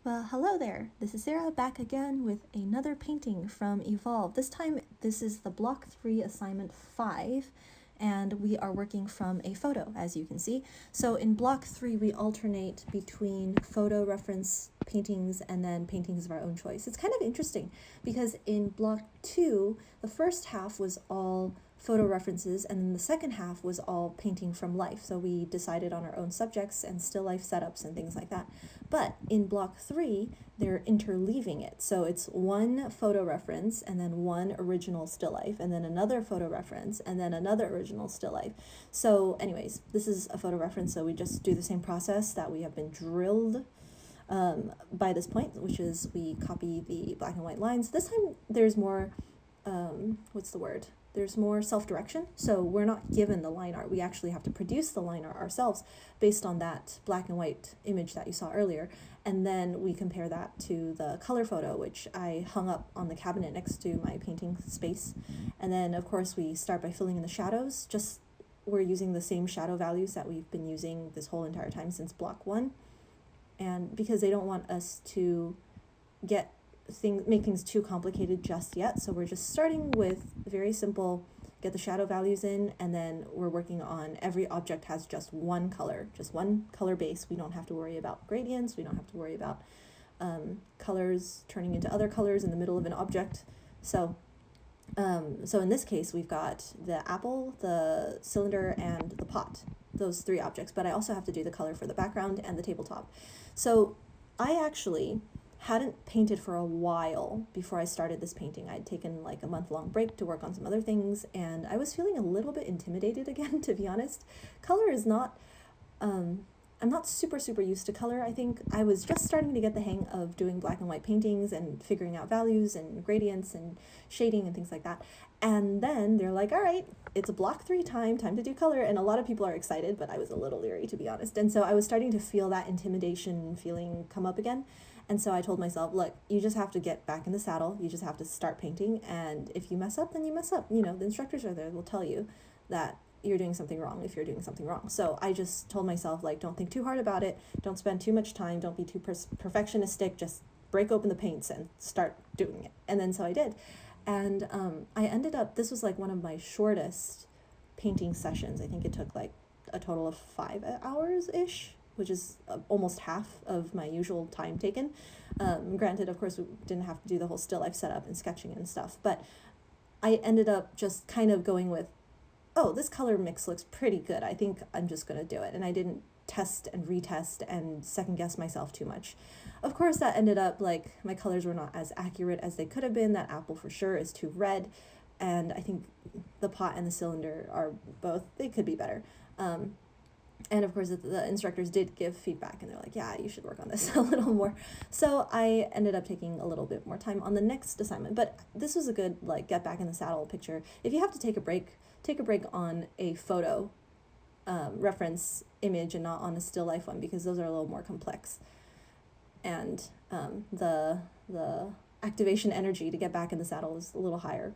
Well, hello there. This is Sarah back again with another painting from Evolve. This time, this is the Block 3 Assignment 5, and we are working from a photo, as you can see. So in Block 3, we alternate between photo reference paintings and then paintings of our own choice. It's kind of interesting because in Block 2, the first half was all photo references, and then the second half was all painting from life. So we decided on our own subjects and still life setups and things like that. But in Block 3, they're interleaving it. So it's one photo reference and then one original still life and then another photo reference and then another original still life. So anyways, this is a photo reference, so we just do the same process that we have been drilled by this point, which is we copy the black and white lines. This time there's more, there's more self-direction. So we're not given the line art. We actually have to produce the line art ourselves based on that black and white image that you saw earlier. And then we compare that to the color photo, which I hung up on the cabinet next to my painting space. And then, of course, we start by filling in the shadows. We're using the same shadow values that we've been using this whole entire time since Block 1. And because they don't want us to make things too complicated just yet, so we're just starting with very simple, get the shadow values in, and then we're working on every object has just one color base. We don't have to worry about gradients, we don't have to worry about colors turning into other colors in the middle of an object. So in this case, we've got the apple, the cylinder, and the pot, those three objects, but I also have to do the color for the background and the tabletop. So I actually hadn't painted for a while before I started this painting. I'd taken like a month-long break to work on some other things, and I was feeling a little bit intimidated again, to be honest. Color is not, I'm not super used to color. I think I was just starting to get the hang of doing black and white paintings and figuring out values and gradients and shading and things like that. And then they're like, all right, it's a Block 3 time to do color. And a lot of people are excited, but I was a little leery, to be honest. And so I was starting to feel that intimidation feeling come up again. And so I told myself, look, you just have to get back in the saddle. You just have to start painting. And if you mess up, then you mess up. You know, the instructors are there. They'll tell you that you're doing something wrong if you're doing something wrong. So I just told myself, like, don't think too hard about it. Don't spend too much time. Don't be too perfectionistic. Just break open the paints and start doing it. And then so I did. And I ended up, this was like one of my shortest painting sessions. I think it took like a total of 5 hours-ish, which is almost half of my usual time taken. Granted, of course, we didn't have to do the whole still life setup and sketching and stuff, but I ended up just kind of going with, oh, this color mix looks pretty good. I think I'm just going to do it. And I didn't test and retest and second guess myself too much. Of course, that ended up like my colors were not as accurate as they could have been. That apple for sure is too red. And I think the pot and the cylinder are both, they could be better. And of course, the instructors did give feedback, and they're like, yeah, you should work on this a little more. So I ended up taking a little bit more time on the next assignment. But this was a good, like, get back in the saddle picture. If you have to take a break on a photo reference image and not on a still life one, because those are a little more complex. And the activation energy to get back in the saddle is a little higher.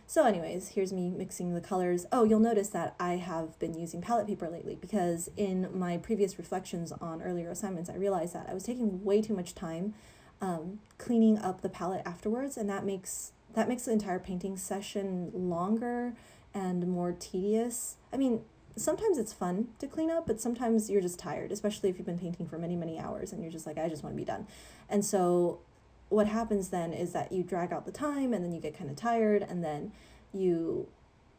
So anyways, here's me mixing the colors. Oh, you'll notice that I have been using palette paper lately because in my previous reflections on earlier assignments, I realized that I was taking way too much time cleaning up the palette afterwards, and that makes the entire painting session longer and more tedious. I mean, sometimes it's fun to clean up, but sometimes you're just tired, especially if you've been painting for many hours and you're just like, I just want to be done. And so what happens then is that you drag out the time, and then you get kind of tired, and then you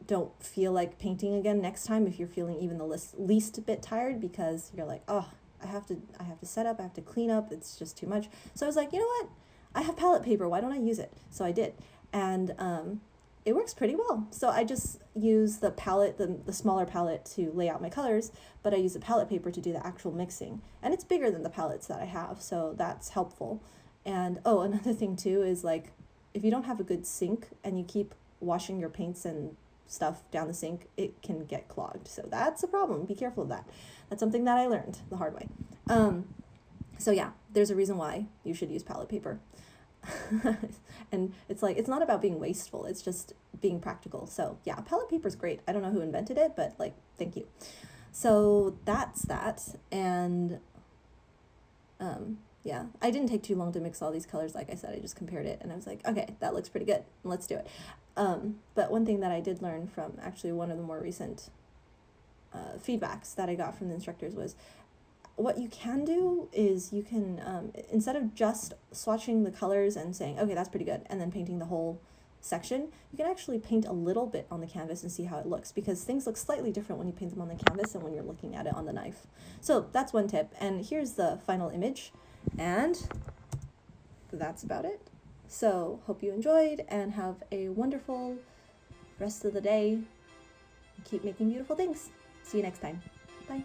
don't feel like painting again next time if you're feeling even the least bit tired, because you're like, oh, I have to set up, I have to clean up, it's just too much. So I was like, you know what? I have palette paper, why don't I use it? So I did. And it works pretty well. So I just use the palette, the smaller palette, to lay out my colors, but I use the palette paper to do the actual mixing. And it's bigger than the palettes that I have, so that's helpful. And oh, another thing too is, like, if you don't have a good sink and you keep washing your paints and stuff down the sink, it can get clogged. So that's a problem. Be careful of that. That's something that I learned the hard way. So yeah, there's a reason why you should use palette paper. And it's like, it's not about being wasteful, it's just being practical. So yeah, palette paper is great. I don't know who invented it, but like, thank you. So that's that. And Yeah, I didn't take too long to mix all these colors. Like I said, I just compared it and I was like, okay, that looks pretty good. Let's do it. But one thing that I did learn from actually one of the more recent feedbacks that I got from the instructors was what you can do is you can, instead of just swatching the colors and saying, okay, that's pretty good, and then painting the whole section, you can actually paint a little bit on the canvas and see how it looks, because things look slightly different when you paint them on the canvas and when you're looking at it on the knife. So that's one tip, and here's the final image, and that's about it. So hope you enjoyed and have a wonderful rest of the day. Keep making beautiful things. See you next time. Bye.